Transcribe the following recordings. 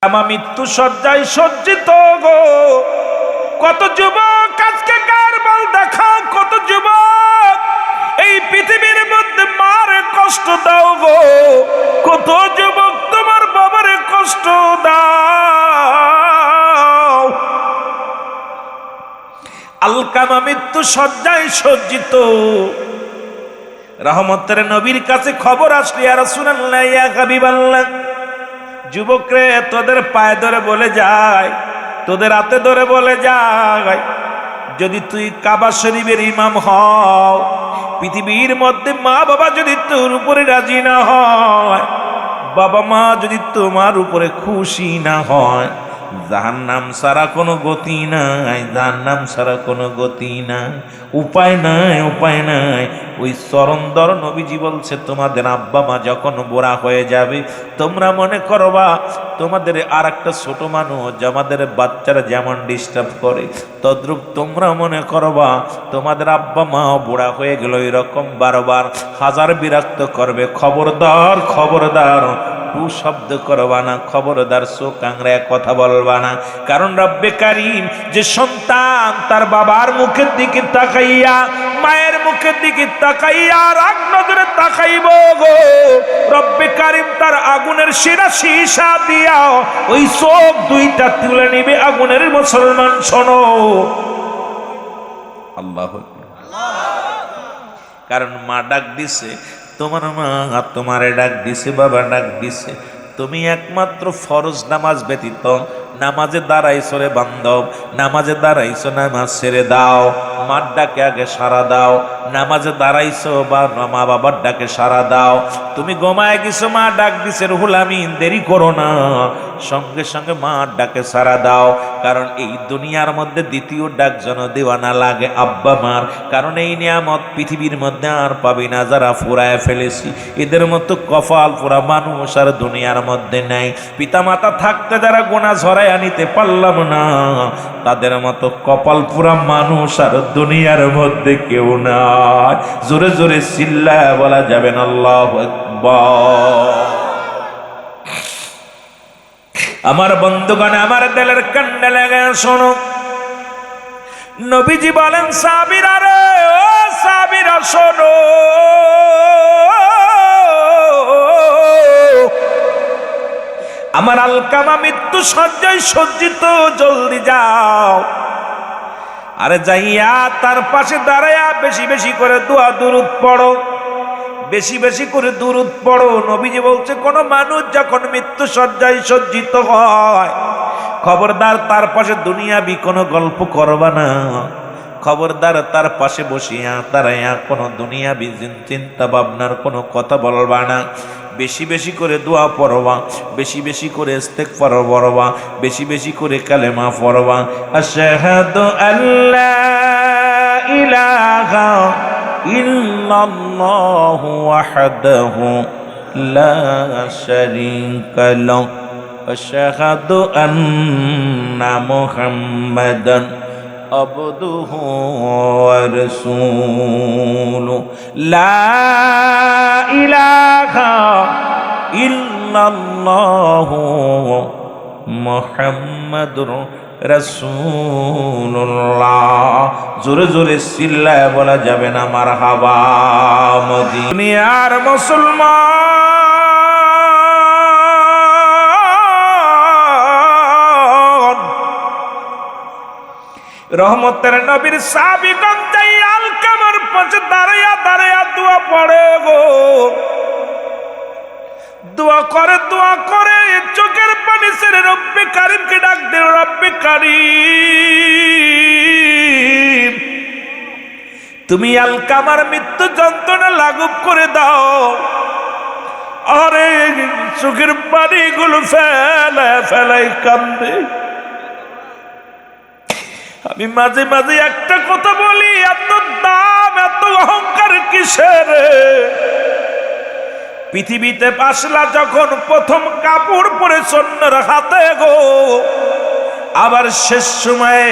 আমার মৃত্যু সজ্জায় সজ্জিত গো, কত যুবক আজকে কার বল দেখাও, কত যুবক এই পৃথিবীর মধ্যে মারে কষ্ট দাও গো, কত যুবক তোমার বাবারে কষ্ট দাও। আলকামা মৃত্যু সজ্জায় সজ্জিত, রহমতের নবীর কাছে খবর আসলি ইয়া রাসূলুল্লাহ ইয়া হাবিবাল্লাহ, যুবকরে তোদের পায়ে ধরে বলে যায়, তোদের হাতে ধরে বলে যায়, যদি তুই কাবা শরীফের ইমাম হও, পৃথিবীর মধ্যে মা বাবা যদি তোর উপরে রাজি না হয়, বাবা মা যদি তোমার উপরে খুশি না হয়, জাহান্নাম ছাড়া কোনো গতি নাই, জাহান্নাম ছাড়া কোনো গতি নাই, উপায় নাই, উপায় নাই। ওই চরণধর নবীজি বলছে, তোমাদের আব্বা মা যখন বুড়া হয়ে যাবে, তোমরা মনে করবা তোমাদের আর একটা ছোট মানুষ আমাদের বাচ্চারা যেমন ডিস্টার্ব করে, তদ্রূপ তোমরা মনে করবা তোমাদের আব্বা মাও বুড়া হয়ে গেল, এরকম বারবার হাজার বিরক্ত করবে। খবরদার, খবরদার টু শব্দ করবা না, খবরদার চোখ আংড়ায় কথা বলবা না। কারণ রব্বে কারিম যে সন্তান তার বাবার মুখের দিকে তাকাইয়া, মায়ের মুখের দিকে তাকাইয়া রাগ নজরে তাকাইব গো, রব্বে কারিম তার আগুনের শিরা সীসা দিয়া ওই চোখ দুইটা তুলে নিবে আগুনের। মুসলমান শোনো, আল্লাহ, কারণ মা ডাক দিছে, তোমার মা তোমারে ডাক দিছে, বাবা ডাক দিছে, তুমি একমাত্র ফরজ নামাজ ব্যতীত নামাজে দাঁড়াইছো রে বান্ধব, নামাজে দাঁড়াইছো, নামাজ ছেড়ে দাও, মার ডাকে আগে সাড়া দাও। নামাজে দাঁড়াইছো বা মা বাবার ডাকে সাড়া দাও। তুমি ঘুমায় গেছো, মা ডাক দিছে রুহুল আমিন, দেরি করো না, সঙ্গে সঙ্গে মার ডাকে সাড়া দাও। কারণ এই দুনিয়ার মধ্যে দ্বিতীয় ডাক যেন দেওয়া না লাগে আব্বা মার, কারণ এই নিয়ামত পৃথিবীর মধ্যে আর পাবি না যারা ফুরায় ফেলেছি, এদের মতো কপাল পুরা মানুষ আর দুনিয়ার মধ্যে নাই। পিতা মাতা থাকতে যারা গোনা ঝরায় আনিতে পারলাম না, তাদের মতো কপাল পুরা মানুষ আর দুনিয়ার মধ্যে কেউ নাই। জোরে জোরে চিল্লায় বলা যাবে না আল্লাহু আকবার। আমার বন্ধুগণ, আমার দিলের কান্ডে লেগে শোনো, নবীজি বলেন সাবিরা রে, ও সাবিরা শোনো, আমার আলকামা মৃত্যু সজ্জায় সজ্জিত, জলদি যাও। আরে যাইয়া তার পাশে দাঁড়াইয়া বেশি বেশি করে দোয়া দুরূদ পড়ো, বেশি বেশি করে দুরূদ পড়ো। নবীজি বলছে, কোন মানুষ যখন মৃত্যু সজ্জায় সজ্জিত হয়, খবরদার তার পাশে দুনিয়াবি কোনো গল্প করবা না, খবরদার তার পাশে বসিয়া দাঁড়াইয়া কোনো দুনিয়াবি চিন্তা ভাবনার কোনো কথা বলবা না। বেশি বেশি করে দোয়া পড়বা, বেশি বেশি করে ইস্তেগফার পড়বা, বেশি বেশি করে কালেমা পড়বা। আশহাদু আল্লা ইলাহা ইল্লাল্লাহু ওয়াহদাহু লা শারীকা লাহু আশহাদু আন্না মুহাম্মাদান আবদুহু ওয়া রাসূলুহু লা ইলাহা ইল্লাল্লাহু মুহাম্মাদুর রাসূলুল্লাহ। জোরে জোরে চিল্লায় বলা যাবে না মারহাবা। দুনিয়ার মুসলমান, রহমতের নবীর সাহাবীগণ যাই আলকামার পাশে দাঁড়াইয়া দাঁড়াইয়া দোয়া পড়ে গো, দোয়া করে, দোয়া করে চোখের পানি ছেড়ে রব্বে কারিমকে ডাক দিল, রব্বে কারিম তুমি আলকামার মৃত্যু যন্ত্রণা লাঘব করে দাও। আরে চোখের পানিগুলো ফেলায় ফেলায় কান্দে। আমি মাঝে মাঝে একটা কথা বলি, এত দাম এত অহংকার কিসের? পৃথিবীতে আসলা যখন প্রথম কাপড় পরে অন্যের হাতে গো, আবার শেষ সময়ে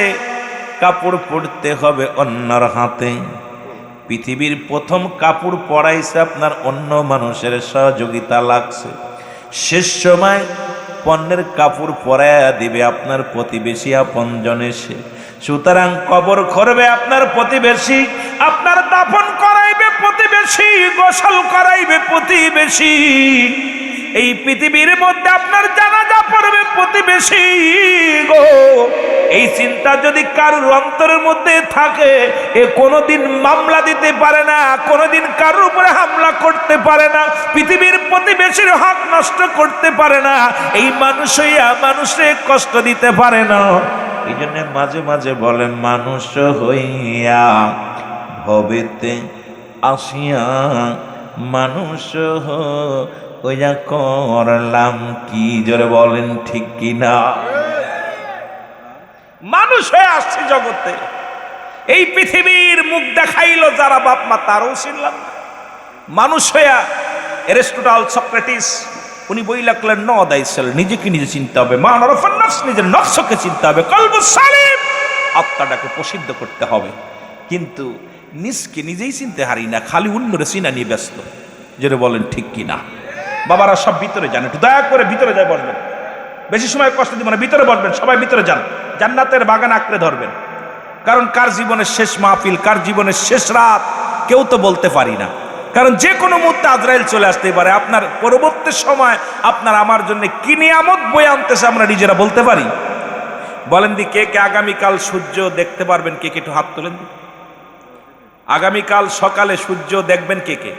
কাপড় পরতে হবে অন্যর হাতে। পৃথিবীর প্রথম কাপড় পরাইছে আপনার অন্য মানুষের সহযোগিতা লাগছে, শেষ সময় পণ্যের কাপড় পরাইয়া দিবে আপনার প্রতিবেশী আপনজন এসে। সুতরাং কবর করবে আপনার প্রতিবেশী, আপনার দাফন করাইবে প্রতিবেশী, গোসল করাইবে প্রতিবেশী, এই পৃথিবীর মধ্যে আপনার জানাজা পড়বে প্রতিবেশী গো। এই চিন্তা যদি কারোর অন্তরের মধ্যে থাকে, এ কোনোদিন মামলা দিতে পারে না, কোনোদিন কারোর উপরে হামলা করতে পারে না, পৃথিবীর প্রতিবেশীর হক নষ্ট করতে পারে না, এই মানুষ হইয়া মানুষে কষ্ট দিতে পারে না। এই জন্য মাঝে মাঝে বলে, মানুষ হইয়া ভবেতে আসিয়া মানুষ হইয়া করলাম কি। জোরে বলেন ঠিক কিনা? মানুষ হয়ে আসছে জগতে, এই পৃথিবীর মুখ দেখাইলো যারা বাপ মা তারও ছিলাম। মানুষ হইয়া এরিস্টটল, সক্রেটিস উনি বই লিখলেন, ন দাইসেল, নিজেকে নিজে চিনতে হবে, মান আরাফান নফস, নিজের নফসকে চিনতে হবে, কলবুস সালিম, আত্মাটাকে প্রসিদ্ধ করতে হবে। কিন্তু নিজকে নিজেই চিনতে হারি না, খালি অন্যরে চিনা নিয়ে ব্যস্ত। যেটা বলেন ঠিক কিনা? বাবারা সব ভিতরে যান, একটু দয়া করে ভিতরে যায় বসবেন, বেশি সময় কষ্ট দিব না, ভিতরে বসবেন, সবাই ভিতরে যান, জান্নাতের বাগান আঁকড়ে ধরবেন। কারণ কার জীবনের শেষ মাহফিল, কার জীবনের শেষ রাত কেউ তো বলতে পারি না। কারণ যে কোনো মুহূর্তে আজরাইল চলে আসতে পারে। আপনার পরবর্তী সময় আপনার আমার জন্য কি নিয়ামত বয়ে আনতেছে আমরা নিজেরা বলতে পারি? বলেন দি, কে কে আগামীকাল সূর্য দেখতে পারবেন? কে কে একটু হাত তোলেন। আগামীকাল সকালে সূর্য দেখবেন কে কে?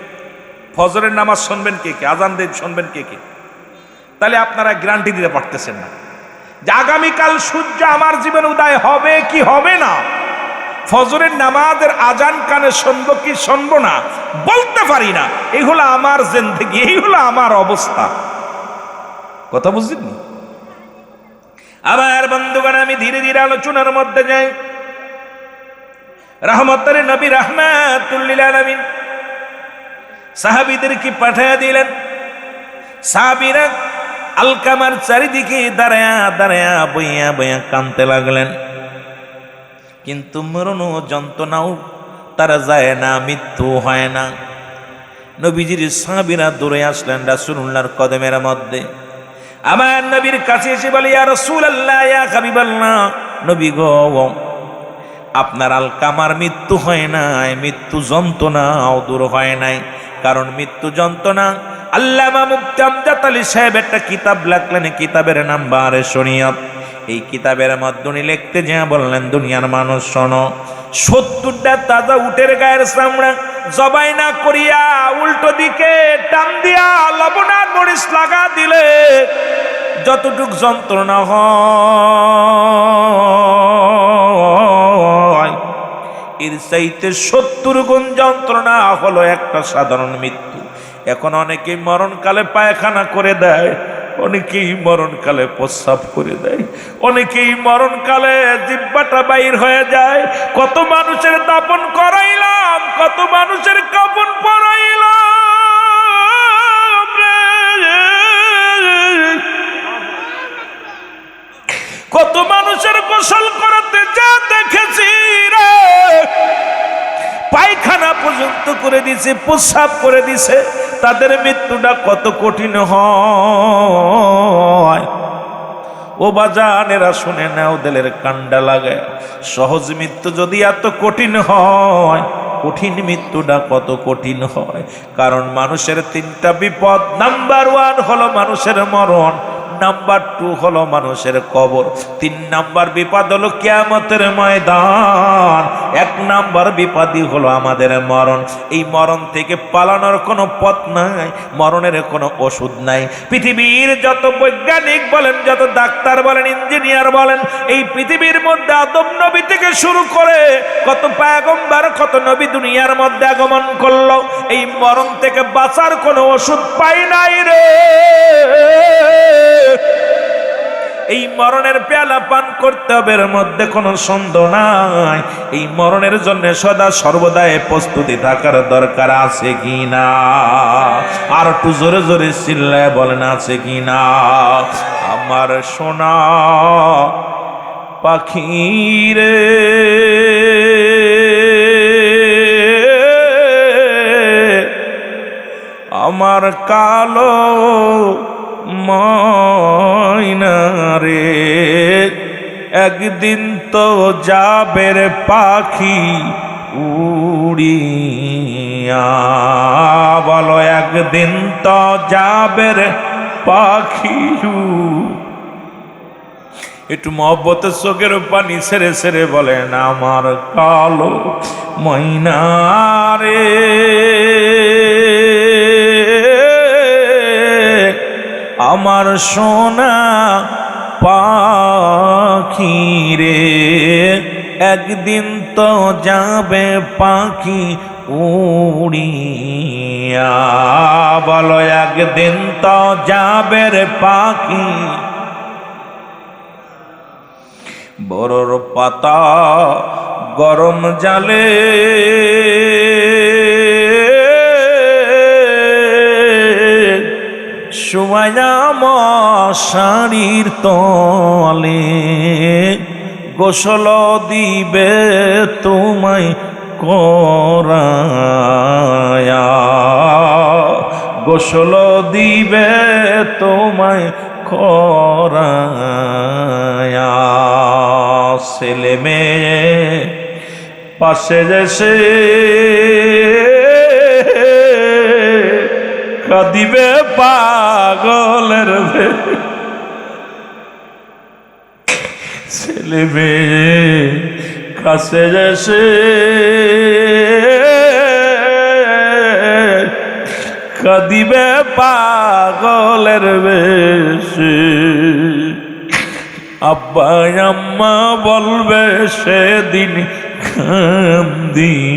ফজরের নামাজ শুনবেন কে কে? আজান দেন শুনবেন কে কে? তাহলে আপনারা গ্যারান্টি দিতে পারতেছেন না যে আগামীকাল সূর্য আমার জীবনে উদয় হবে কি হবে না। ফজরের নামাজের আজান কানে শুনবো কি শুনবো না বলতে পারি না। এই হলো আমার জিন্দেগি, এই হলো আমার অবস্থা। কথা বুঝলেন? আবার বন্ধুগণ, আমি ধীরে ধীরে আলোচনার মধ্যে যাই। রহমতের নবী রাহমাতুল লিল আলামিন সাহাবীদেরকে পাঠিয়ে দিলেন। সাহাবীরা আলকামার চারিদিকে দাঁড়ায়া দাঁড়ায়া বইয়া বইয়া কাঁদতে লাগলেন, কিন্তু মরণ যন্ত্রণাও তারা যায় না, মৃত্যু হয় না। নবীজির সাহাবীরা দৌড়ে আসলেন রাসূলুল্লাহর কদমের মধ্যে। আমার নবীর কাছে এসে বলে, ইয়া রাসূলুল্লাহ, ইয়া হাবিবাল্লাহ, নবী গো, আপনার আলকামার মৃত্যু হয় নাই, মৃত্যু যন্ত্রণাও দূর হয় নাই। কারণ মৃত্যু যন্ত্রণা, আল্লামা মুফতি আমজাদ আলী সাহেব একটা কিতাব লিখলেন, কিতাবের নাম বারে শরিয়ত। এই কিতাবের মধ্যে উনি লিখতে যা বললেন, দুনিয়ার মানুষ শোনো, ৭০টা তাজা উটের গায়ের চামড়া জবাই না করিয়া উল্টো দিকে টান দিয়া লবণ আর মরিচ লাগা দিলে যতটুক যন্ত্রণা হয়, এর চাইতে ৭০ গুণ যন্ত্রণা হলো একটা সাধারণ মৃত্যু। এখন অনেকেই মরণকালে পায়খানা করে দেয়, অনেকেই মরণকালে প্রস্রাব করে দেয়, অনেকেই মরণকালে জিহ্বাটা বাইর হয়ে যায়। কত মানুষের দাফন করাইলাম, কত মানুষের কাফন পরাইলাম রে, কত মানুষের গোসল করাতে যা দেখেছি রে, পায়খানা পর্যন্ত করে দিছে, প্রস্রাব করে দিছে। তাদের মৃত্যুটা কত কঠিন হয়। ও বাজানেরা শুনে নাও, দিলের কান্ডা লাগে। সহজ মৃত্যু যদি এত কঠিন হয়, কঠিন মৃত্যুটা কত কঠিন হয়। কারণ মানুষের ৩টা বিপদ। নাম্বার 1 হলো মানুষের মরণ, নাম্বার 2 হলো মানুষের কবর, 3 নাম্বার বিপদ হলো কিয়ামতের ময়দান। 1 নাম্বার বিপদই হলো আমাদের মরণ। এই মরণ থেকে পালানোর কোনো পথ নাই, মরণের কোনো ওষুধ নাই। পৃথিবীর যত বৈজ্ঞানিক বলেন, যত ডাক্তার বলেন, ইঞ্জিনিয়ার বলেন, এই পৃথিবীর মধ্যে আদম নবী থেকে শুরু করে কত পয়গম্বর, কত নবী দুনিয়ার মধ্যে আগমন করলো, এই মরণ থেকে বাঁচার কোনো ওষুধ পাই নাই রে। এই মরণের পেয়ালা পান করতে হবে, এর মধ্যে কোনো সন্দেহ নাই। এই মরণের জন্য সদা সর্বদাই প্রস্তুতি থাকার দরকার আছে কিনা? আর একটু জোরে জোরে চিল্লায় বলেন, আছে কিনা? আমার সোনা পাখি রে, আমার কালো ময়না রে, একদিন তো যাবে রে পাখি উড়িয়া। বলো একদিন তো যাবে রে পাখি। একটু মহব্বতের চোখের পানি ছেড়ে ছেড়ে বলেন, আমার কালো ময়না রে, আমার সোনা পাখি রে, একদিন তো যাবে পাখি উড়িয়া। বলো একদিন তো যাবে রে পাখি। বড়র পাতা গরম জালে সুমায়া মশারির তলে, গোসল দিবে তোমায় করায়া, গোসল দিবে তোমায় করায়া। ছেলে মেয়ে পাশে যেসে কাঁদিবে পাগলের ছেলে মেয়ে কাছে যেসে কাঁদিবে পাগলের বেশে। আব্বা আম্মা বলবে সেদিন কান্দিয়া,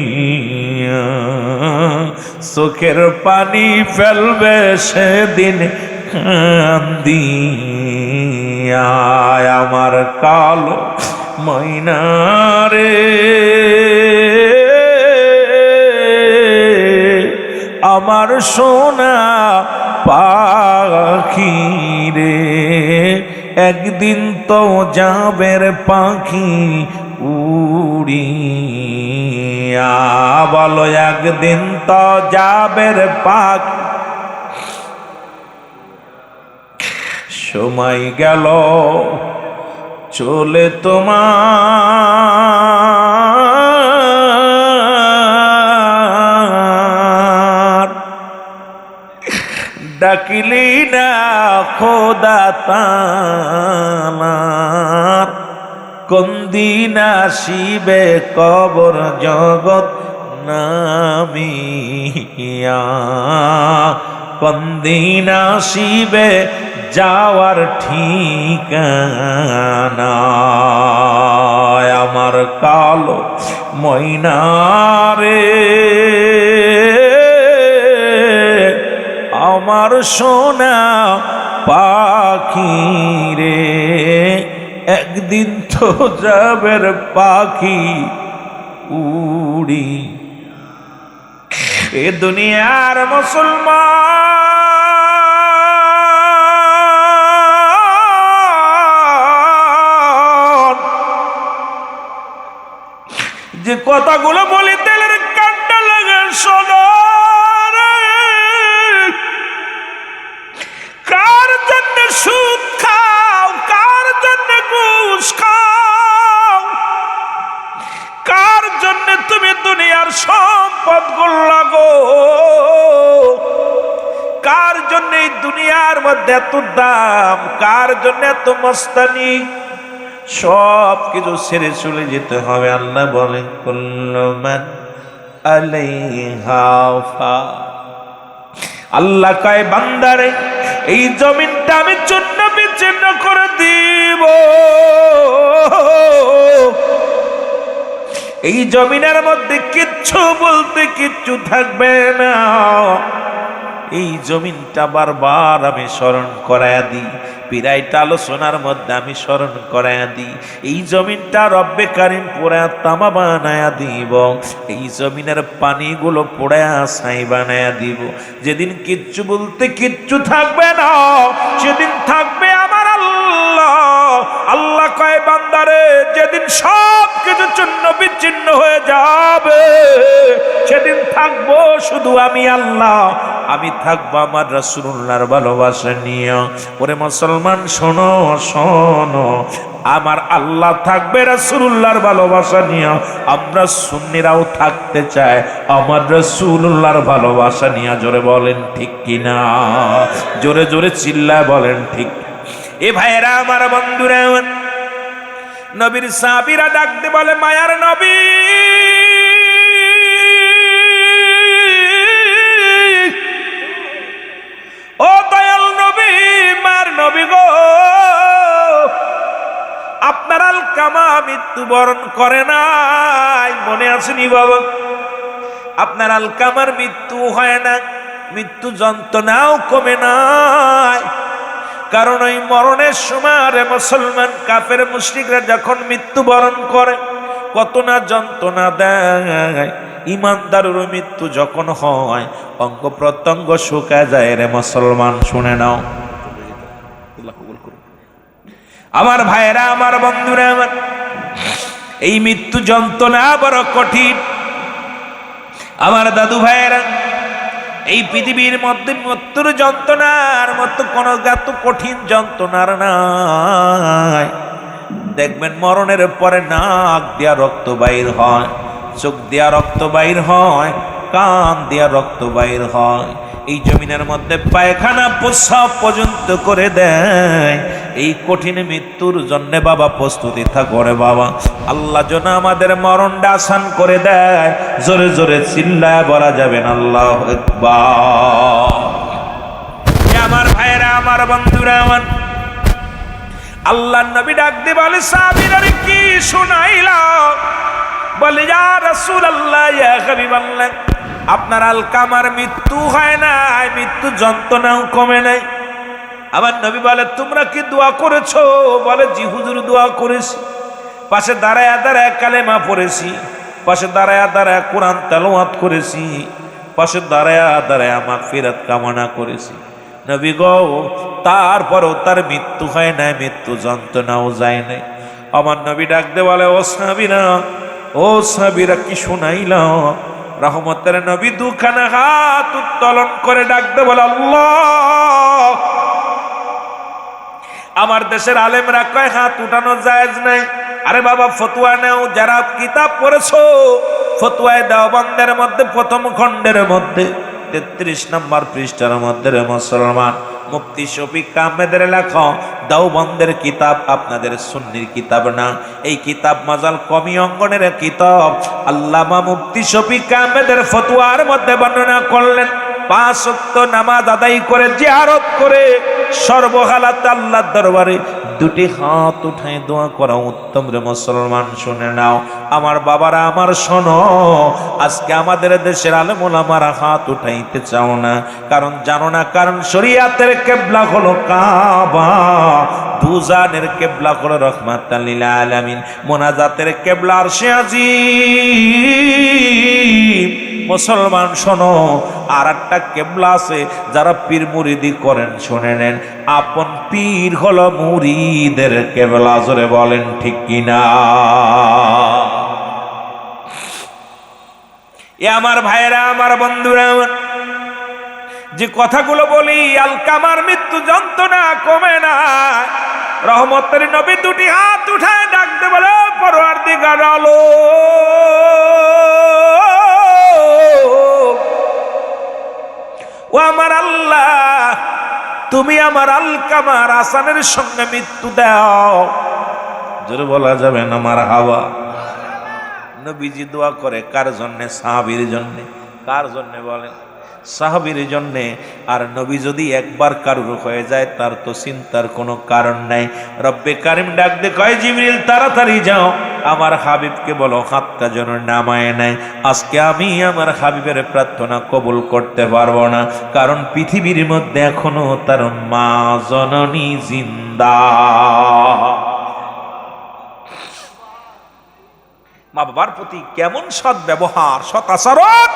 চোখের পানি ফেলবে সেদিন কান্দিয়া। আমার কালো ময়না রে, আমার সোনা পাখি রে, একদিন তো যাবে রে পাখি উড়িয়া। বলো একদিন তো যাবে রে পাখি। সময় গেল চলে তোমার, ডাকিলি না খোদা তাআলার, কোন দিন আসিবে কবর জগৎ নামিয়া, কোন দিন আসিবে যাওয়ার ঠিকানা। আমার কালো ময়না রে, আমার সোনা পাখি রে, একদিন তো যাবে রে পাখি উড়ি। এ দুনিয়ার মুসলমান যে কথাগুলো বলি তেলের কান্না লাগে শোনো। কার জন্য সুদ খাও, কার জন্য ঘুষ খাও, কার জন্য তুমি দুনিয়ার সম্পদ গুলা গো, কার জন্য এই দুনিয়ার মধ্যে এত দাম, কার জন্য এত মস্তানি, সব কিছু ছেড়ে চলে যেতে হবে। আল্লাহ বলেন কুল্লু মান আলাইহা ফান। আল্লাহ কয় বান্দারে এই জমিনটা আমি চূর্ণ বিচ্ছিন্ন করে দিব, এই জমিনের মধ্যে কিচ্ছু বলতে কিচ্ছু থাকবে না। এই জমিনটা বারবার আমি স্মরণ করায়া দিই, পিরাইটা আলোচনার মধ্যে আমি স্মরণ করায়া দিই। এই জমিনটা রব্বে কারিম পোড়া তামা বানায়া দিব, এই জমিনের পানিগুলো পোড়া ছাই বানায়া দিব। যেদিন কিচ্ছু বলতে কিচ্ছু থাকবে না, সেদিন থাকবে আমার আল্লাহ। আল্লাহ কয় বান্দারে যেদিন সব কিছু চূর্ণ বিচ্ছিন্ন হয়ে যাবে, সেদিন থাকবো শুধু আমি আল্লাহ, আমি থাকবো আমার রাসূলুল্লাহর ভালোবাসা নিয়ে। ওরে মুসলমান শোনো শোনো, আমার আল্লাহ থাকবে রাসূলুল্লাহর ভালোবাসা নিয়ে, আমরা সুন্নিরাও থাকতে চাই আমার রাসূলুল্লাহর ভালোবাসা নিয়ে। জোরে বলেন ঠিক কিনা? জোরে জোরে চিল্লায় বলেন ঠিক। এ ভাইয়েরা আমার, বন্ধুরা আমার, নবীর সাহাবীরা ডাকতে বলে মায়ার নবী, ও দয়াল নবী, মার নবী গো, আপনার আলকামা মৃত্যুবরণ করে নাই, মনে আসেনি বাবা? আপনার আলকামার মৃত্যু হয় না, মৃত্যু যন্ত্রণাও কমে নাই। কারণ ওই মরণের সময় রে মুসলমান কাফের মুশরিকরা যখন মৃত্যুবরণ করে কত না যন্ত্রণা দেয়। ইমানদারের মৃত্যু যখন হয় অঙ্গ প্রত্যঙ্গ শুকায় যায় রে মুসলমান। শুনে নাও আমার ভাইয়েরা আমার, বন্ধুরা আমার, এই মৃত্যু যন্ত্রণা বড় কঠিন। আমার দাদু ভাইয়েরা, এই পৃথিবীর মধ্যে মৃত্যুর যন্ত্রণার মতো কোনো গাত কঠিন যন্ত্রণার নাই। দেখবেন মরণের পরে নাক দিয়া রক্ত বাইর হয়, চোখ দিয়া রক্ত বাইর হয়, কান দিয়া রক্ত বাইর হয়, এই জমিনের মধ্যে পায়খানা প্রস্রাব পর্যন্ত করে দেয়। এই কঠিন মৃত্যুর জন্য বাবা প্রস্তুতি থাকরে বাবা, আল্লাহ যেন আমাদের মরণটা আসান করে দেয়। জোরে জোরে চিল্লায় বলা যাবেন আল্লাহু আকবার। আমার ভাইরা আমার, বন্ধুরা আমার, আল্লাহর নবী ডাক দিয়ে বলে সাহাবীরা কি শোনাইলা? বলে ইয়া রাসূলুল্লাহ, ইয়া হাবিবাল্লাহ, আপনার আলকামার মৃত্যু হয় না, মৃত্যু যন্ত্রণাও কমে নাই। আমার নবী বলে তোমরা কি দোয়া করেছো? বলে জি হুজুর দোয়া করেছি, পাশে দাঁড়ায় দাঁড়ায় কালেমা পড়েছি, পাশে দাঁড়ায় দাঁড়ায় কোরআন তেলাওয়াত করেছি, পাশে দাঁড়ায় দাঁড়ায় মাগফিরাত কামনা করেছি। নবী গো, তারপরও তার মৃত্যু হয় না, মৃত্যু যন্ত্রণাও যায় নাই। আমার নবী ডাকতে বলে ও সাহাবীরা, ও সাহাবীরা কি শোনাইলা? রহমতের নবী দুখানা হাত উত্তোলন করে ডাকতে বলে আল্লাহ। আমার দেশের আলেমরা কয় হাত উঠানো জায়েজ নাই। আরে বাবা ফতোয়া নেও, যারা কিতাব পড়েছো ফতোয়ায়ে দেওবন্দের মধ্যে প্রথম খণ্ডের মধ্যে 33 নম্বর পৃষ্ঠার মধ্যে মুসলমান মুফতি শফিক আহমেদের লেখা দেওবন্দের কিতাব, আপনাদের সুন্নির কিতাব না। এই কিতাব মাজাল কমি অঙ্গনের কিতাব। আল্লামা মুফতি শফিক আহমেদের ফতোয়ার মধ্যে বর্ণনা করলেন 5 ওয়াক্ত নামাজ আদায় করে জিয়ারত করে সর্বহালাতে আল্লাহর দরবারে দুটি হাত উঠায় দোয়া করা উত্তম রে মুসলমান। শুনে নাও আমার বাবারা আমার, শোনো, আজকে আমাদের দেশের আলেম ওলামারা হাত উঠাইতে চাও না, কারণ জানো না, কারণ শরীয়তের কিবলা হলো কাবা, দুজানের কিবলা হলো রাহমাতাল লিল আলামিন, মুনাজাতের কিবলা আরশে আজিম। মুসলমান শোনো, আর একটা কেবলা আছে যারা পীর মুরিদি করেন, শুনে নেন, আপন পীর হলো মুরিদের কেবলা। জোরে বলেন ঠিক কিনা? এ আমার ভাইয়েরা আমার, বন্ধুরা, যে কথাগুলো বলি আলকামার মৃত্যু যন্ত্রণা কমে না। রহমতের নবী দুটি হাত উঠায় ডাকতে বলে পরওয়ারদিগার আলো, ও আমার আল্লাহ, তুমি আমার আলকামার আসানের সঙ্গে মৃত্যু দাও। জোরে বলা যাবে না আমার হাওয়া। নবীজি দোয়া করে কার জন্যে? সাহাবীর জন্যে। কার জন্যে বলেন? সাহাবীর জন্যে। আর নবী যদি একবার কারুর হয়ে যায় তার তো চিন্তার কোনো কারণ নাই। রব্বে কারিম ডাক দে কয় জিবরিল তাড়াতাড়ি যাও, আমার হাবিবকে বলো হাতটা যেন নামায় নেয়। আজকে আমি আমার হাবিবের প্রার্থনা কবুল করতে পারবো না, কারণ পৃথিবীর মধ্যে এখনো তার মা জননী জিন্দা। মা বাবার প্রতি কেমন সৎ ব্যবহার, সৎ আচরণ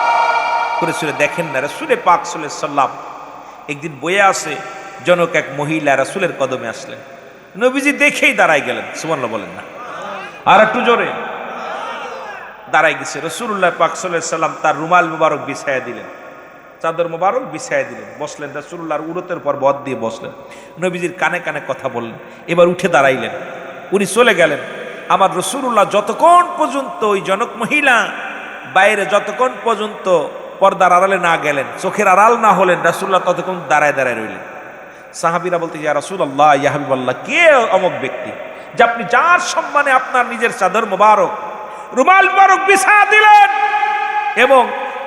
করেছিল দেখেন না। রাসূলে পাক সাল্লাল্লাহু আলাইহি সাল্লাম একদিন বয়ে আসে, জনক এক মহিলা রাসূলের কদমে আসলেন। নবীজি দেখেই দাঁড়ায় গেলেন। সুবহানাল্লাহ বলেন না? আর একটু জোরে। দাঁড়াই গেছে। রাসূলুল্লাহ পাক সাল্লাল্লাহু আলাইহি সাল্লাম তার রুমাল মুবারক বিছায়া দিলেন, চাদর মুবারক বিছায়া দিলেন, বসলেন। রাসূলুল্লাহর উরতের পর বদ দিয়ে বসলেন, নবীজির কানে কানে কথা বললেন। এবার উঠে দাঁড়াইলেন, উনি চলে গেলেন। আমার রাসূলুল্লাহ যতক্ষণ পর্যন্ত ওই জনক মহিলা বাইরে যতক্ষণ পর্যন্ত পর্দার আড়ালে না গেলেন, চোখের আড়াল না হলেন, রাসূলুল্লাহ ততক্ষণ দাঁড়ায় দাঁড়ায় রইলেন। সাহাবীরা বলতে, ইয়া রাসূলুল্লাহ, ইয়া হাবিবাল্লাহ, কে অমুক ব্যক্তি যে আপনি যার সম্মানে আপনার নিজের চাদর মোবারক রুমাল মোবারক বিছায়া দিলেন এবং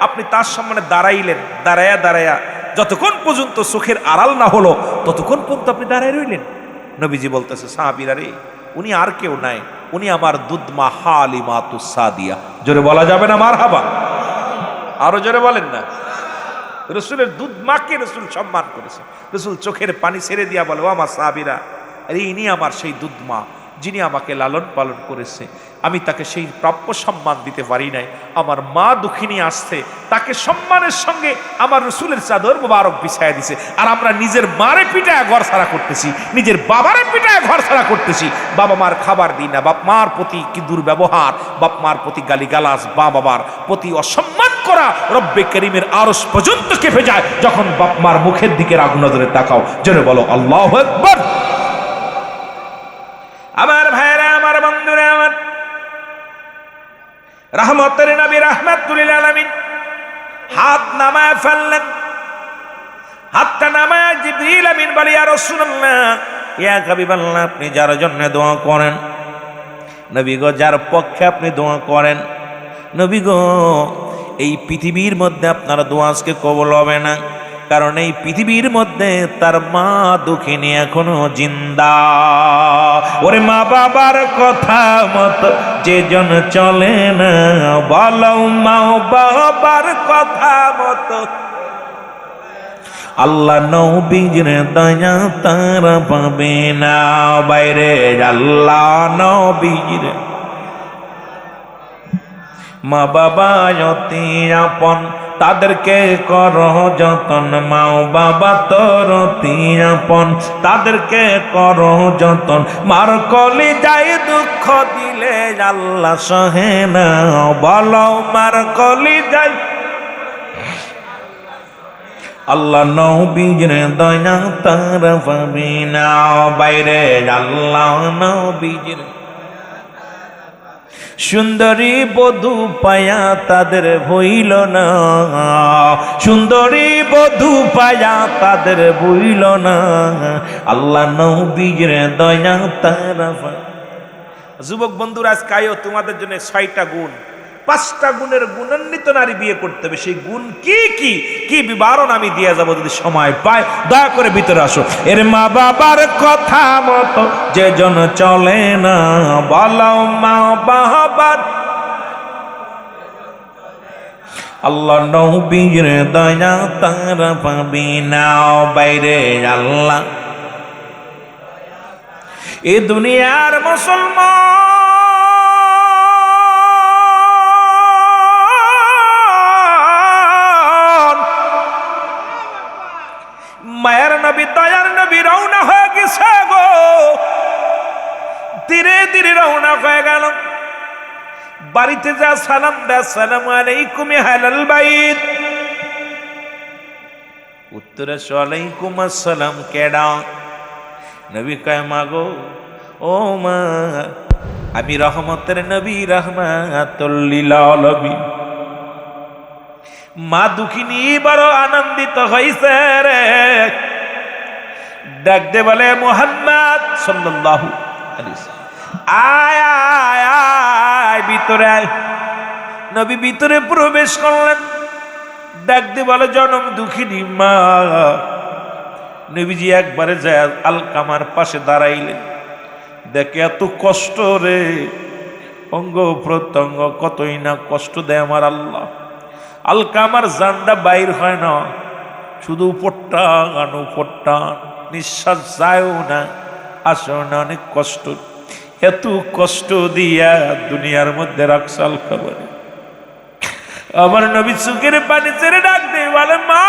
আপনি তার সম্মানে দাঁড়াইলেন, দাঁড়ায়া দাঁড়ায়া যতক্ষণ পর্যন্ত চোখের আড়াল না হলো ততক্ষণ পর্যন্ত আপনি দাঁড়ায় রইলেন। নবীজি বলতেছে, সাহাবীরা রে, উনি আর কেউ নাই, উনি আমার দুধমা হালিমাতুস সাদিয়া। জোরে বলা যাবে না মারহাবা? আরো জোরে বলেন না। রসুলের দুধ মাকে রসুল সম্মান করেছে। রসুল চোখের পানি ছেড়ে দিয়া বলে, ও আমার সাহাবীরা, আরে ইনি আমার সেই দুধ মা, যিনি আমাকে লালন পালন করেছে। আমি তাকে সেই প্রাপ্য সম্মান দিতে পারি নাই। আমার মা দুঃখিনী আসছে, তাকে সম্মানের সঙ্গে আমার রসুলের চাদর মোবারক বিছায়া দিছে। আর আমরা নিজের মারে পিটায় ঘর ছাড়া করতেছি, নিজের বাবারে পিটায় ঘর ছাড়া করতেছি। বাবা মার খাবার দিই না, বাপ মার প্রতি কি দুর্ব্যবহার, বাপ মার প্রতি গালিগালাজ, বাবার প্রতি অসম্মান করা, রব্বে করিমের আরশ পর্যন্ত কেঁপে যায় যখন বাপ মার মুখের দিকে রাগ নজরে তাকাও। জোরে বলো আল্লাহু আকবার। আমার ভাইরা, আমার বন্ধুরা, আমার রহমতের নবী রাহমাতুল লিল আলামিন হাত নামায় ফেললেন। হাতটা নামায় জিবরিল আমিন বলে, ইয়া রাসূলুল্লাহ, ইয়া হাবিবাল্লাহ, আপনি যার জন্য দোয়া করেন, নবী গো, যার পক্ষে আপনি দোয়া করেন, নবী গো, এই পৃথিবীর মধ্যে আপনার দোয়া আজকে কবুল হবে না, কারণ এই পৃথিবীর মধ্যে তার মা দুঃখিনী এখনো জিন্দা। ওরে মা বাবার কথা মতো যে জন চলে না, বলো মা বাবার কথা মতো আল্লাহ নবীর দয়া তারা পাবে না। বাইরে আল্লাহ নবীর মা বাবা অতি আপন, তাদেরকে করো যতন, মা বাবা তোর অতি আপন, তাদেরকে করো যতন। মার কলি যায় দুঃখ দিলে আল্লাহ সহে না, বলো মার কলি যায় আল্লাহ নবীর দয়া তারা পাবে না। বাইরে আল্লাহ নবীর সুন্দরী বধূ পায়া তাদের ভইল না, সুন্দরী বধূ পায়া তাদের ভইল না, আল্লাহ নবীর দয়া তারা। যুবক বন্ধুরা, আজ কায়ো তোমাদের জন্য 6টা গুণ, 5টা গুণের গুণান্বিত নারী বিয়ে করতে হবে। সেই গুণ কি কি কি বিবরণ আমি দিয়ে যাবো যদি সময় পায়। দয়া করে ভিতরে আসো। এর মা বাবার কথা মতো যে জন চলে না, বলো মা বাবার আল্লাহ নবীর দয়া তারা পাবি না। বাইরে আল্লাহ এ দুনিয়ার মুসলমান, মায়ের নবী দয়ার নবী রওনা হয়ে গেছে গো, ধীরে ধীরে রওনা হয়ে গেল। বাড়িতে যা সালাম দেয়, আসসালামু আলাইকুম আহলাল বাইত, উত্তরে ওয়ালাইকুম আসসালাম। কেডা? নবী কয়, মা গো, ও মা, আমি রহমতের নবী রাহমাতুল লিল আলামিন। মা দুঃখিনী বড় আনন্দিত হইছে রে, ডাকতে বলে, মুহাম্মদ সাল্লাল্লাহু আলাইহি ওয়াসাল্লাম, আয় আয় আয়, ভিতরে আয়। নবী ভিতরে প্রবেশ করলেন। ডাকতে বলে, জনম দুঃখিনী মা। নবীজি একবারে যায় আলকামার পাশে দাঁড়াইলেন। দেখে এত কষ্ট রে, অঙ্গ প্রত্যঙ্গ কতই না কষ্ট দেয় আমার আল্লাহ। আলকামার জানটা বাইর হয় না, শুধু উপরটান উপরটান, নিঃশ্বাস যায়ও না, আসেও না, অনেক কষ্ট। এত কষ্ট দিয়া দুনিয়ার মধ্যে রাখছে আলকামারে। আমার নবী চোখের পানি ছেড়ে ডাক দিয়ে বলে, মা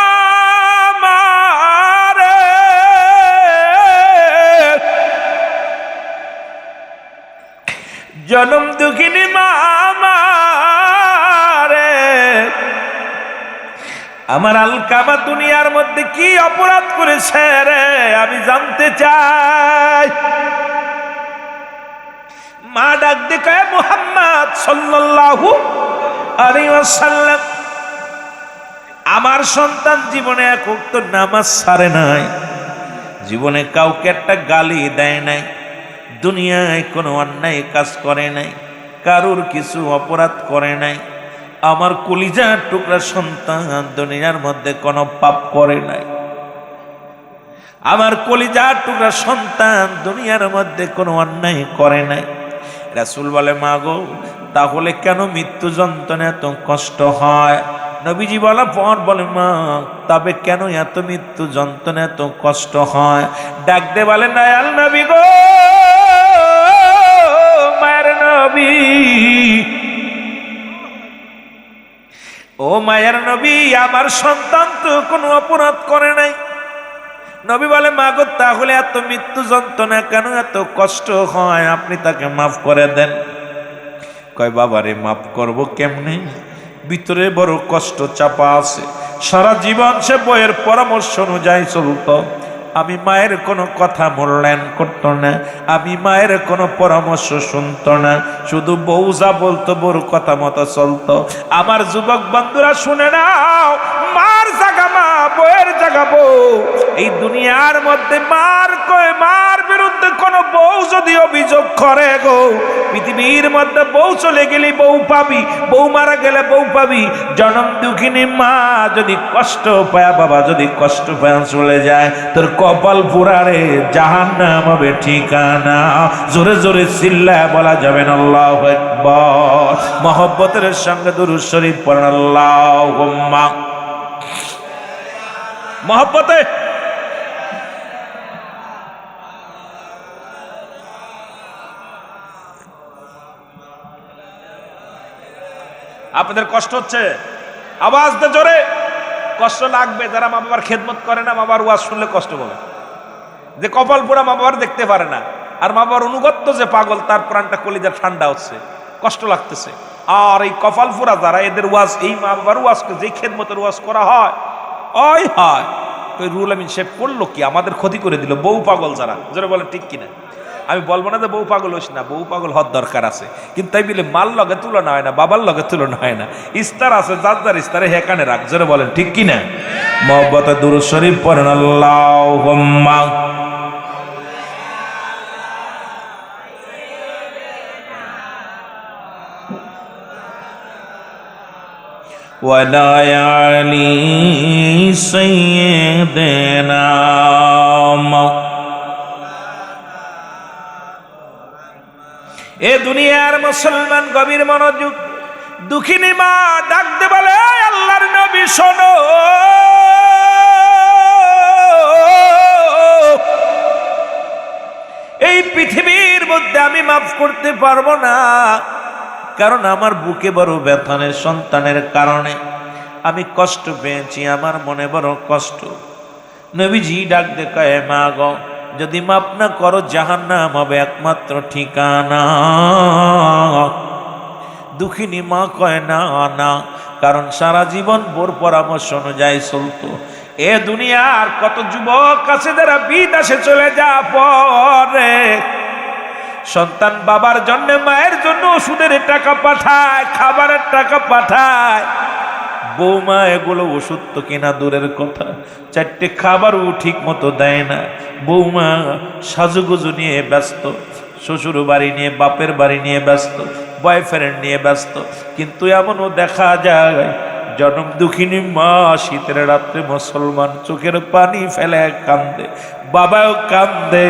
জনম দুঃখিনী মা আমারে, আমার আলকামা দুনিয়ার মধ্যে কি অপরাধ করেছে রে আমি জানতে চাই। মা ডাক দিয়ে কয়, মুহাম্মদ সাল্লাল্লাহু আলাইহি ওয়াসাল্লাম, আমার সন্তান জীবনে এক ওয়াক্ত নামাজ ছাড়ে নাই, জীবনে কাউকে একটা গালি দেয় নাই, দুনিয়ায় কোনো অন্যায় কাজ করে নাই, কারুর কিছু অপরাধ করে নাই। আমার কলিজার টুকরা সন্তান দুনিয়ার মধ্যে কোনো পাপ করে নাই। আমার কলিজার টুকরা সন্তান দুনিয়ার মধ্যে কোনো অন্যায় করে নাই। রাসূল বলে, মা গো, তাহলে কেন মৃত্যু যন্ত্রণা এত কষ্ট হয়? নবীজি বলার পর বলে, মা, তবে কেন এত মৃত্যু যন্ত্রণা এত কষ্ট হয়? ডাক দে বলে, দয়াল নবী গো, মায়ের নবী, ও মায়ের নবী, আমার সন্তান তো কোনো অপরাধ করে নাই। নবী বলে, মা গো, তাহলে এত মৃত্যু যন্ত্রণা কেন, এত কষ্ট হয়? আপনি তাকে মাফ করে দেন। কয়, বাবারে মাফ করব কেমনে? ভিতরে বড় কষ্ট চাপা আছে। সারা জীবন সে বইয়ের পরামর্শ অনুযায়ী চলত। আমি মায়ের কোনো কথা মূল্যায়ন করত না, আমি মায়ের কোনো পরামর্শ শুনত না, শুধু বউ যা বলতো বউর কথা মতো চলতো। আমার যুবক বন্ধুরা শুনে নাও, মার জায়গা মা, বউয়ের জায়গা বউ। এই দুনিয়ার মধ্যে মার বিরুদ্ধে কোনো বউ যদি অভিযোগ করে গো, পৃথিবীর মধ্যে বউ চলে গেলে বউ পাবি, বউ মারা গেলে বউ পাবি। জনম দুঃখিনী মা যদি কষ্ট পায়, বাবা যদি কষ্ট পায় চলে যায়, তোর কপাল পুরারে জাহান্নাম হবে ঠিকানা। জোরে জোরে চিল্লায় বলা যাবে না আল্লাহু আকবার। মহব্বতের সঙ্গে দুরূদ শরীফ পড়েন, আল্লাহুম্মা মহব্বতে। আপনাদের কষ্ট হচ্ছে? আওয়াজ দে জোরে। কষ্ট লাগবে যারা মা বাবার খেদমত করে না, মা বাবার ওয়াজ শুনলে কষ্ট বলে, যে কপাল পোড়া মা বাবার দেখতে পারে না, আর মা বাবার অনুগত্য যে পাগল, তার প্রাণটা কলিজা ঠান্ডা হচ্ছে, কষ্ট লাগতেছে। আর এই কপাল পোড়া যারা, এদের ওয়াজ, এই মা বাবার ওয়াজকে, যেই খেদমতের ওয়াজ করা হয়, ওই হয় ওই রুল আমিন সে করলো কি, আমাদের ক্ষতি করে দিল। বউ পাগল যারা, জোরে বলে ঠিক কিনা? আমি বলবো না যে বউ পাগল হইস না, বউ পাগল হওয়ার দরকার আছে, কিন্তু তাই বলে মাল লগে তুলনা হয় না, বাবার লগে তুলনা হয় না। ইস্তার আছে, যার যার ইস্তারে হেকানে রাখ, জোরে বলেন ঠিক কিনা? মহব্বতে দুরূদ শরীফ পড়েন, আল্লাহুম্মা ওয়ালা আলি সাইয়্যিদিনা। এ দুনিয়ার মুসলমান গভীর মনোযোগ। দুঃখিনী মা ডাক দে বলে, আল্লাহর নবী শোনো, এই পৃথিবীর মধ্যে আমি মাফ করতে পারবো না, কারণ আমার বুকে বড় ব্যথানের সন্তানের কারণে আমি কষ্ট পেয়েছি, আমার মনে বড় কষ্ট। নবীজি ডাক দে কয়, মা গো, যদি মাপ না করো জাহান্নাম হবে একমাত্র ঠিকানা। দুঃখিনী মা কয়, না না, কারণ সারা জীবন বোর পরামর্শ অনুযায়ী চলতো। এ দুনিয়ার কত যুবক আছে যারা বিদেশে চলে যাওয়ার পরে সন্তান বাবার জন্য, মায়ের জন্য ওষুধের টাকা পাঠায়, খাবারের টাকা পাঠায়, বৌমা এগুলো ওষুধ তো কেনা দূরের কথা, চারটে খাবারও ঠিক মতো দেয় না। বৌমা সাজুগুজু নিয়ে ব্যস্ত, শ্বশুর বাড়ি নিয়ে, বাপের বাড়ি নিয়ে ব্যস্ত, বয়ফ্রেন্ড নিয়ে ব্যস্ত। কিন্তু এমনও দেখা যায়, জনম দুঃখিনী মা শীতের রাত্রে মুসলমান চোখের পানি ফেলে কান্দে, বাবাও কান্দে।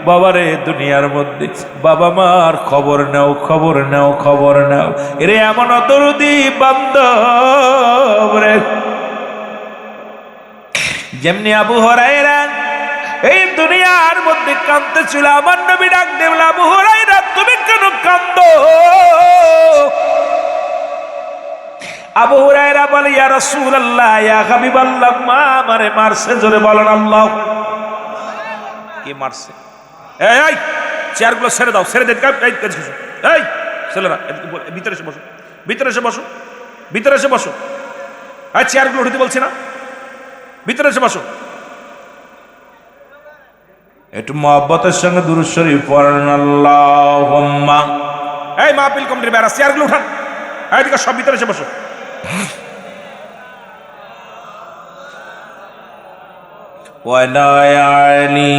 বাবারে, দুনিয়ার মধ্যে বাবা মার খবর নাও, খবর নাও, খবর নাও। এরে এমন দরদি বান্দব রে, যেমনি আবু হুরায়রা এই দুনিয়ার মধ্যে কাঁদতেছিল, আমার নবী ডাক দেবল, আবু হুরায়রা তুমি কেন কাঁদো? আবু হুরায়রা বলে, ইয়া রাসূলুল্লাহ, ইয়া হাবিবাল্লাহ, মা আমারে মারছে। জোরে বলেন আল্লাহ। কে মারছে? এই চেয়ারগুলো ছেড়ে দাও, ছেড়ে দিয়ে এই ছেলেরা ভিতরে এসে বসো, ভিতরে এসে বসো, ভিতরে এসে বসো। এই চেয়ারগুলো উঠাতে বলছি না, ভিতরে এসে বসো। একটু মহব্বতের সঙ্গে দুরূদ শরীফ পড়েন আল্লাহুম্মা। এই মাহফিল কমিটির বেড়া চেয়ারগুলো উঠান, এইদিকে সব ভিতরে এসে বসো। ওয়ালা আলি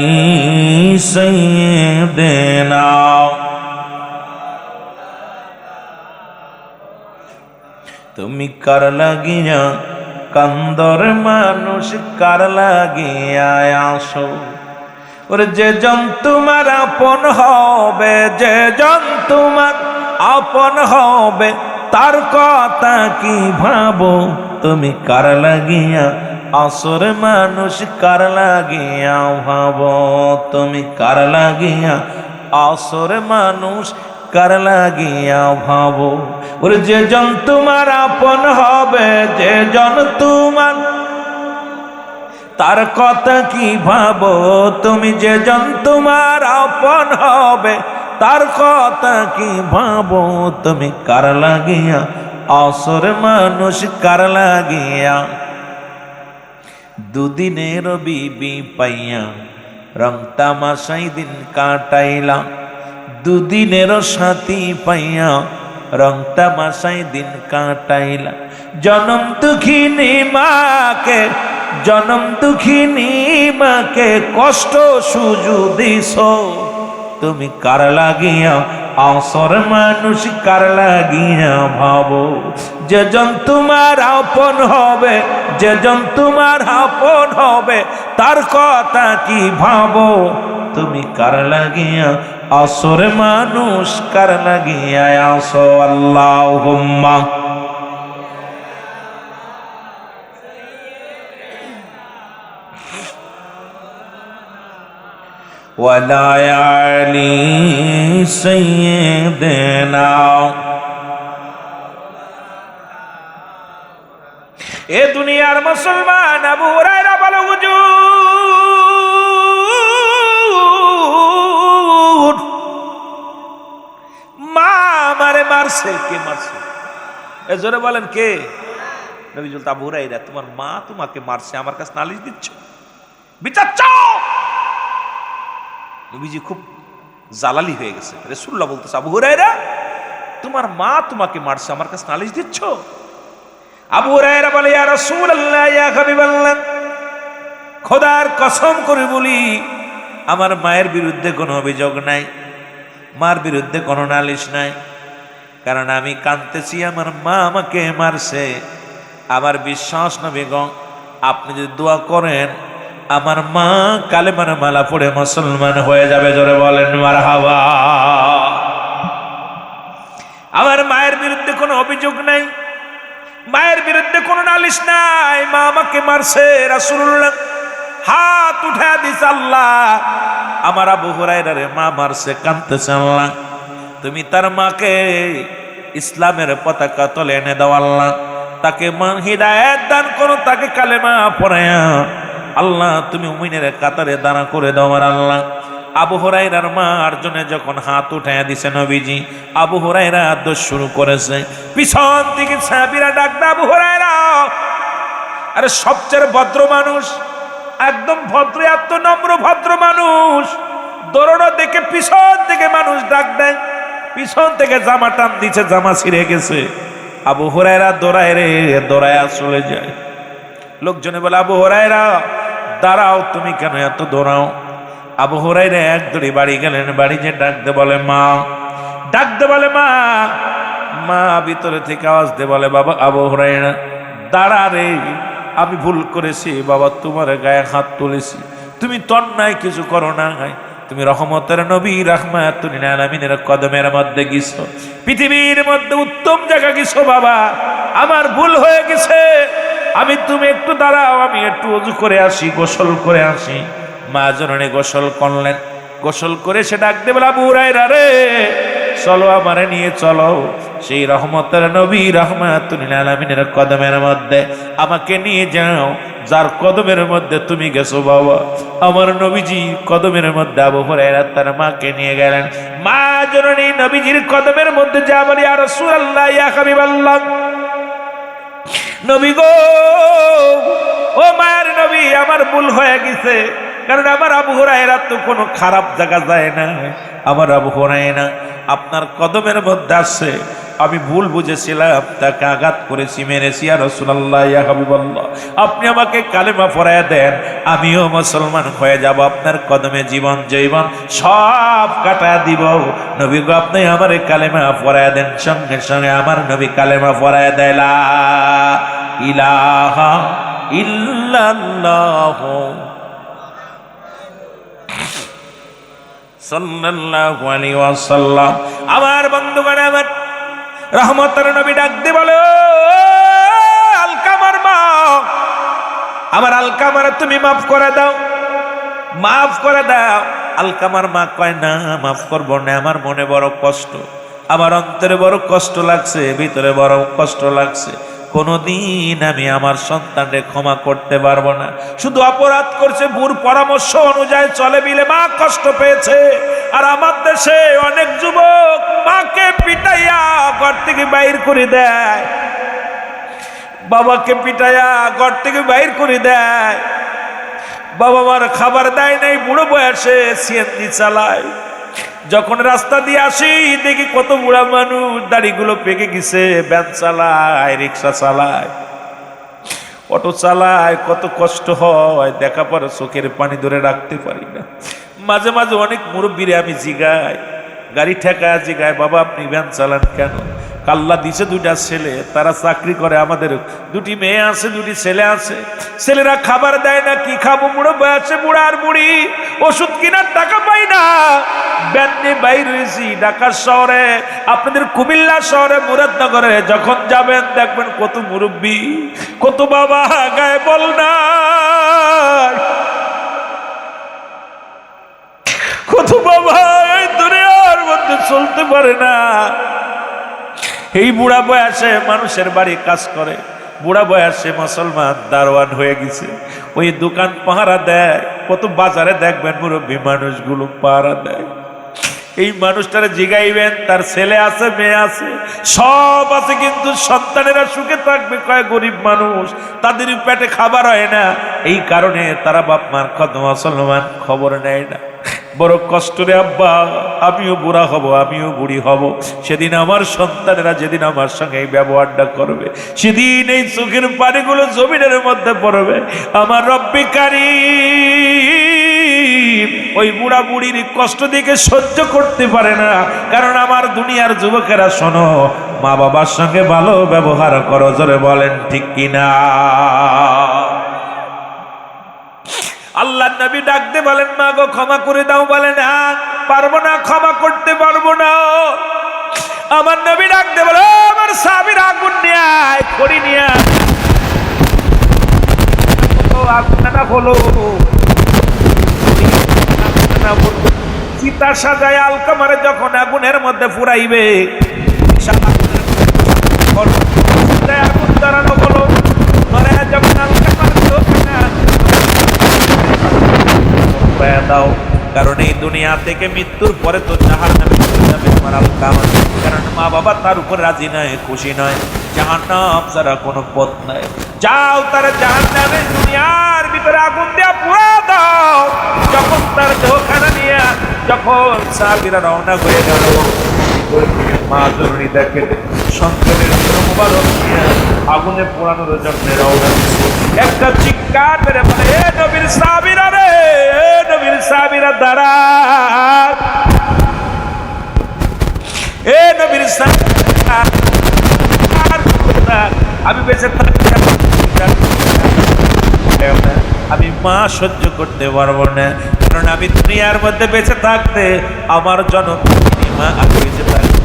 সাইয়্যিদিনা তুমি কার লাগিয়া কান্দর মানুষ কার লাগিয়া আসো। ওরে যে জন তোমার আপন হবে, যে জন তোমার আপন হবে, তার কথা কি ভাবো তুমি কার লাগিয়া আসর মানুষ কার লাগিয়া ভাবো, তুমি কার লাগিয়া আসর মানুষ কার লাগিয়া ভাবো। ওরে যে জন তোমার আপন হবে, যে জন তোমার তার কথা কি ভাবো তুমি, যে জন তোমার আপন হবে তার কথা কি ভাবো তুমি কার লাগিয়া আসর মানুষ কার লাগিয়া। দুদিনের বিবি পাইয়া রং তামাশাই দিন কাটাইলা, দুদিনের সাথী পাইয়া রং তামাশাই দিন কাটাইলা। জনম দুঃখিনী মাকে, জনম দুঃখিনী মাকে কষ্ট সুজু দিছ তুমি কার লাগিয়া আসর মানুষ কার লাগিয়া ভাবো। যে জন তোমার আপন হবে, যে জন তোমার আপন হবে তার কথা কি ভাবো তুমি কার লাগিয়া আসর মানুষ কার লাগিয়া আসো। আল্লাহুম্মা ওয়ালা আলি সাইয়্যিদিনা। এ দুনিয়ার মুসলমান আবু হুরায়রা বলে হুজুর মা আমারে মারছে। কে মারছে? এ জোরে বলেন কে? নবী বলতে আবু হুরায়রা তোমার মা তোমাকে মারছে, আমার কাছে নালিশ দিচ্ছ, বিচার চাও। নবীজি খুব জালালি হয়ে গেছে। রাসূলুল্লাহ বলতেছে আবু হুরায়রা তোমার মা তোমাকে মারছে, আমার কাছে নালিশ দিচ্ছ? আবু হুরায়রা বলে ইয়া রাসূলুল্লাহ ইয়া হাবিবাল্লাহ, খোদার কসম করে বলি আমার মায়ের বিরুদ্ধে কোনো অভিযোগ নাই, মার বিরুদ্ধে কোনো নালিশ নাই, কারণ আমি কাঁদতেছি আমার মা আমাকে মারছে। আমার বিশ্বাস নবী গো, আপনি যদি দোয়া করেন আমার মা কালেমার মালা পড়ে মুসলমান হয়ে যাবে। জোরে বলেন মারহাবা। আমার মায়ের বিরুদ্ধে কোনো অভিযোগ নাই, মায়ের বিরুদ্ধে কোনো নালিশ নাই, মা আমাকে মারছে। রাসূলুল্লাহ হাত উঠা দিছে, আল্লাহ আমার আবু হুরায়রারে মা মারছে, কাঁদতেছে। আল্লাহ তুমি তার মাকে ইসলামের পতাকা তলে এনে দাও, আল্লাহ তাকে মা হিদায়াত দান করো, তাকে কালেমা পড়ায়া আল্লাহ তুমি মুমিনের কাতারে দাঁড়া করে দাও। আর আল্লাহ আবু হুরায়রার মার জন্য যখন হাত উঠাইয়া দিছে নবীজি, আবু হুরায়রা দোষ শুরু করেছে। পিছন থেকে সাহাবীরা ডাকতে আবু হুরায়রা, আরে সবচেয়ে ভদ্র মানুষ, একদম ভদ্র, এত নম্র ভদ্র মানুষ, দৌড়ানো দেখে পিছন থেকে মানুষ ডাক দেয়, পিছন থেকে জামা টান দিচ্ছে, জামা ছিঁড়ে গেছে। আবু হুরায়রা দৌড়ায় রে, দৌড়ায় চলে যায়। লোকজনে বলে আবু হুরায়রা দাঁড়াও, তুমি কেন এত দৌড়াও? আবু হুরায়রা এক দৌড়ে বাড়ি গেলেন, বাড়ি যে ডাকতে বলে মা, ডাকতে বলে মা, মা ভিতরে থেকে আওয়াজ দিয়ে বলে বাবা আবু হুরায়রা দাঁড়া রে, আমি ভুল করেছি বাবা, তোমার গায়ে হাত তুলেছি, তুমি তো অন্যায় কিছু করো না, তুমি রহমতের নবী রাহমাতুল লিল আলামিনের কদমের মধ্যে গেছো, পৃথিবীর মধ্যে উত্তম জায়গা গেছো বাবা, আমার ভুল হয়ে গেছে, আমি তুমি একটু দাঁড়াও, আমি একটু ওযু করে আসি, গোসল করে আসি। মা জননী গোসল করলেন, গোসল করে সে ডাক দিয়ে বলে আবু হুরায়রা রে চলো আমারে নিয়ে চলো, সেই রহমতের নবী রাহমাতুল লিল আলামিনের কদমের মধ্যে আমাকে নিয়ে যাও, যার কদমের মধ্যে তুমি গেছো বাবা। আমার নবীজি কদমের মধ্যে আবু হুরায়রা তার মাকে নিয়ে গেলেন। মা জননী নবীজির কদমের মধ্যে যাবার, ইয়া রাসূলুল্লাহ, ইয়া হাবিবাল্লাহ, নবী গো, ও মায়ের নবী, আমার ভুল হয়ে গেছে। কারণ আমার আবু হুরায়রা তো কোনো খারাপ জায়গা যায় না। আমার আবু হুরায়রা আপনার কদমের মধ্যে আসছে, আমি ভুল বুঝেছিলাম, তাকে আঘাত করেছি, মেরেছি। ইয়া রাসূলুল্লাহ, ইয়া হাবিবাল্লাহ, আপনি আমাকে কালেমা পড়ায়া দেন, আমিও মুসলমান হয়ে যাব, আপনার কদমে জীবন জৈবন সব কাটায়া দিব। নবী গো, আপনি আমার কালেমা পড়ায়া দেন। সঙ্গে সঙ্গে আমার নবী কালেমা পড়ায়া দেয়, লা ইলাহা ইল্লাল্লাহ সাল্লাল্লাহু আলাইহি ওয়াসাল্লাম। আমার বন্ধুগণ, আমার রহমতের নবী ডাক দিয়ে বলে, আলকামার মা, আমার আলকামার তুমি মাফ করে দাও, মাফ করে দাও। আলকামার মা কয়, না, মাফ করবো না, আমার মনে বড় কষ্ট, আমার অন্তরে বড় কষ্ট লাগছে, ভিতরে বড় কষ্ট লাগছে। কোনদিন আমি আমার সন্তানকে ক্ষমা করতে পারবো না। শুধু অপরাধ করছে, বুর পরামর্শ অনুযায়ী চলে বিলে মা কষ্ট পেয়েছে। আর আমার দেশে অনেক যুবক মাকে পিটাইয়া ঘর থেকে বাইর করে দেয়, বাবাকে পিটাইয়া ঘর থেকে বাইর করে দেয়। বাবা মার খাবার দেয় নাই, বুড়ো বয়সে সিএনজি চালায়। যখন রাস্তা দিয়ে আসি দেখি কত বুড়া মানুষ, দাড়িগুলো পেকে গেছে, ভ্যান চালায়, রিক্সা চালায়, অটো চালায়, কত কষ্ট হয়। দেখা পরে চোখের পানি ধরে রাখতে পারি না। মাঝে মাঝে অনেক মুরব্বীরে আমি জিগাই, গাড়ি ঠেকায় জিগায়, বাবা আপনি ভ্যান চালান কেন? আল্লাহ দিছে দুইটা ছেলে, তারা চাকরি করে, আমাদের দুটি মেয়ে আছে, দুটি ছেলে আছে। ছেলেরা খাবার দেয় না, কি খাবো? বুড়ো বয়সে বুড়া আর বুড়ি, ওষুধ কেনার টাকা পাই না। ভ্যান নিয়ে বাইর হয়েছি ঢাকা শহরে, আপনাদের কুমিল্লা শহরে, মুরাদনগরে যখন যাবেন দেখবেন কত মুরব্বী, কত বাবা গায়ে বল না, কত বাবা এই দুনিয়ার মধ্যে চলতে পারে না। এই বুড়া বয়সে মানুষের বাড়ি কাজ করে, বুড়া বয়সে মুসলমান দারোয়ান হয়ে গেছে, ওই দোকান পাহারা দেয়। কত বাজারে দেখবেন মুরব্বী মানুষগুলো পাহারা দেয়। এই মানুষটারে জিগাইবেন, তার ছেলে আছে, মেয়ে আছে, সব আছে, কিন্তু সন্তানেরা সুখে থাকবে কয় গরিব মানুষ, তাদের পেটে খাবার হয় না। এই কারণে তারা বাপ মার কদম মুসলমান খবর নেয় না। বড় কষ্ট রে আব্বা, আমিও বুড়া হব, আমিও বুড়ি হব। সেদিন আমার সন্তানেরা যেদিন আমার সঙ্গে এই ব্যবহারটা করবে, সেদিন এই চোখের পানিগুলো জমিনের মধ্যে পড়বে। আমার রব্বি কারীম ওই বুড়া বুড়ির কষ্ট দেখে সহ্য করতে পারে না। কারণ আমার দুনিয়ার যুবকেরা শোনো, মা বাবার সঙ্গে ভালো ব্যবহার করো, জোরে বলেন ঠিক কিনা? আল্লাহ নবী ডাক দিয়ে বলেন, মা গো ক্ষমা করে দাও। বলেন, হ্যাঁ পারবো না, ক্ষমা করতে পারবো না। আমার নবী ডাক দিয়ে বলে, আমার সাহাবীর আগুন নিয়ে আয়, খড়ি নিয়ে আয়। আগুনটা হলো চিতা সাজায় আলকামারে যখন আগুনের মধ্যে ফুরাইবে, আগুন দাঁড়ানো হলো, যখন আলকামার দাও। কারণ এই দুনিয়া থেকে মৃত্যুর পরে তো জাহান্নামে চলে যাবে আমার আলকামা। কারণ মা বাবা তার উপর রাজি নয়, খুশি নয়, জাহান্নাম ছাড়া কোনো পথ নাই। যাও তারা জাহান্নামে দুনিয়ার ভিতরে আগুন দিয়া পুরা দাও। যখন তার দেহখানা নিয়ে যখন সাহাবীরা রওনা হয়ে গেল, মা জননী দেখে সন্তানের মুবারক নিয়ে আগুনে পোড়ানোর জন্য রওনা দিচ্ছে। একটা চিৎকার মেরে বলে, এ নবীর সাহাবীরা রে, এ নবীর সাহাবীরা দাঁড়া, এ নবীর সাহাবীরা, আমি বেঁচে থাকতে আমি মা সহ্য করতে পারবো না। কারণ আমি দুনিয়ার মধ্যে বেঁচে থাকতে আমার জনক মা, আমি বেঁচে থাকতে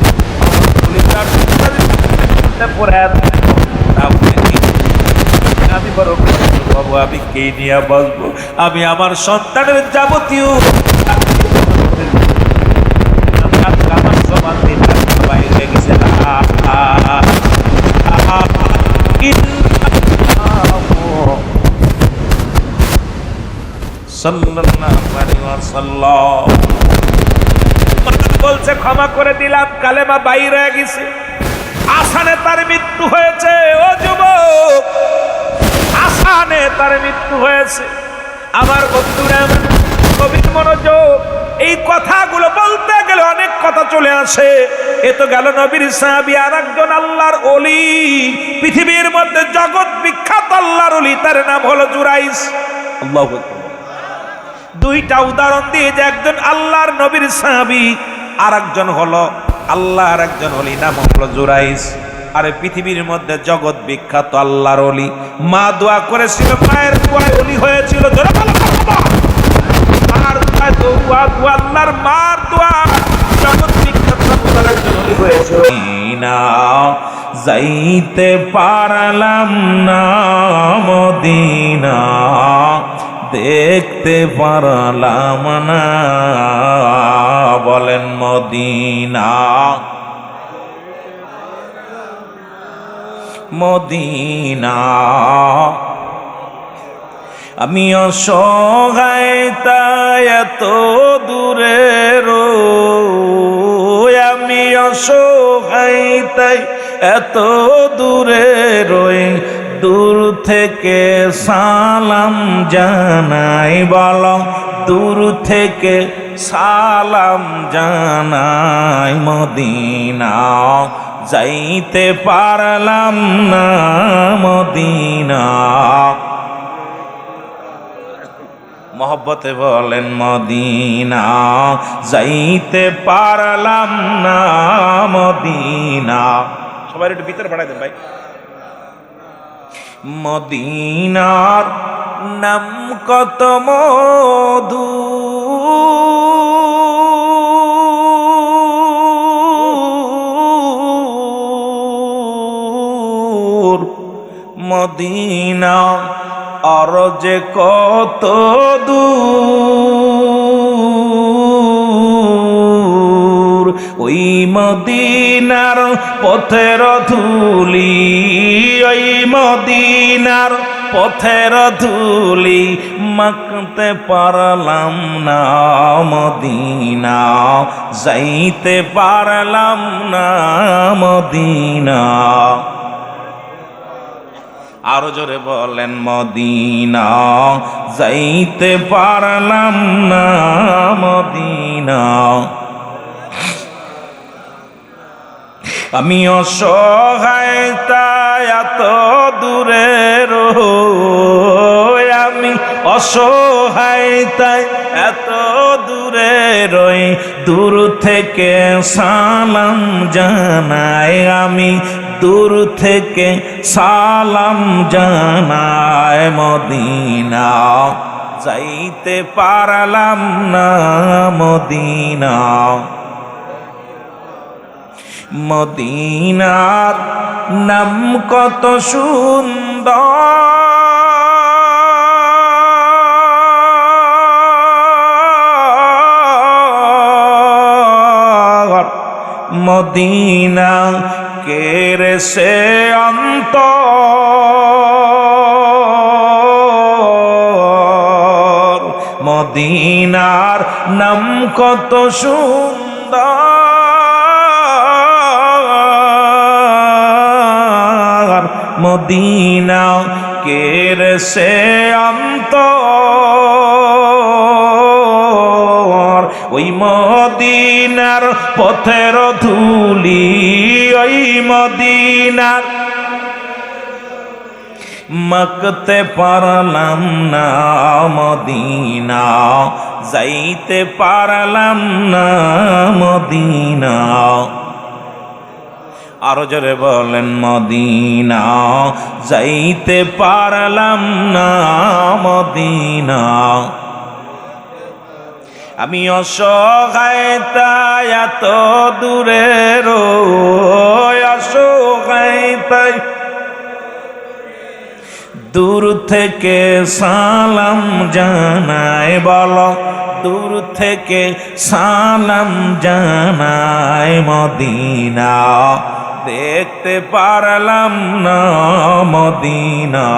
আমি বড় কষ্ট পাবো, আমি কে নিয়ে বসবো? আমি আমার সন্তানের যাবতীয় আমার সমান বাইরে গেছে। সাল্লাল্লাহু আলাইহি ওয়াসাল্লাম বলছে ক্ষমা করে দিলাম, কালেমা বাইরে হয়ে গেছে। আসানে তার মৃত্যু হয়েছে। ও যুবক, আসানে তার মৃত্যু হয়েছে। আমার বন্ধুরা, কবির মনোযোগ। এই কথাগুলো বলতে গেলে অনেক কথা চলে আসে। এ তো গেল নবীর সাহাবী। আর একজন আল্লাহর ওলি, পৃথিবীর মধ্যে জগৎ বিখ্যাত আল্লাহর ওলি, তার নাম হলো জুরাইস। আল্লাহু আকবার। দুইটা উদাহরণ দিয়ে যে একজন আল্লাহর নবীর সাহাবী, আর একজন হলো আল্লাহর একজন ওলি, নাম হলো জুরাইস। আরে পৃথিবীর মধ্যে জগৎ বিখ্যাত আল্লাহর ওলি। মা দোয়া করেছিল, মায়ের দোয়ায় ওলি হয়েছিল। মার দোয়ায় দোয়া, আল্লাহর মার দোয়া, জগৎ বিখ্যাত আল্লাহর একজন ওলি হয়েছিল। না যাইতে পারলাম না মদিনা, দেখতে পারলাম না, বলেন মদিনা। মদিনা আমি অসহায় তাই এত দূরে রই, আমি অসহায় তাই এত দূরে রই, দূর থেকে সালাম জানাই, বলো দূর থেকে সালাম জানাই। মদিনা যাইতে পারলাম না মদিনা। মহব্বতে বলেন মদিনা যাইতে পারলাম না মদিনা। সবাই একটু ভিতরে বাড়াই দেন ভাই। মদিনার নাম কত মধু, মদিনা আর যে কত দূর, ওই মদিনার পথের ধুলি, ওই মদিনার পথের ধুলি মাখতে পারলাম না মদিনা, যাইতে পারলাম না মদিনা। আরো জোরে বলেন মদিনা যাইতে পারলাম না মদিনা। আমি অসহায় তাই এত দূরে রই, আমি অসহায় তাই এত দূরে রই, দূর থেকে সালাম জানাই, আমি দূর থেকে সালাম জানাই। মদিনা যাইতে পারলাম না মদিনা। মদিনার নাম কত সুন্দর, মদিনা কেরে সে অন্তর, মদিনার নাম কত সুন্দর, মদিনা কেরে সে অন্তর, ওই মদিনার পথের ধুলি, ওই মদিনার মাখতে পারলাম না মদিনা, যাইতে পারলাম না মদিনা। আরো জোরে বলেন মদিনা যাইতে পারলাম না মদিনা। আমি অসহায় তাই এত দূরে রই, অসহায় তাই দূর থেকে সালাম জানাই, বলো দূর থেকে সালাম জানাই। মদিনা দেখতে পারলাম না মদিনা।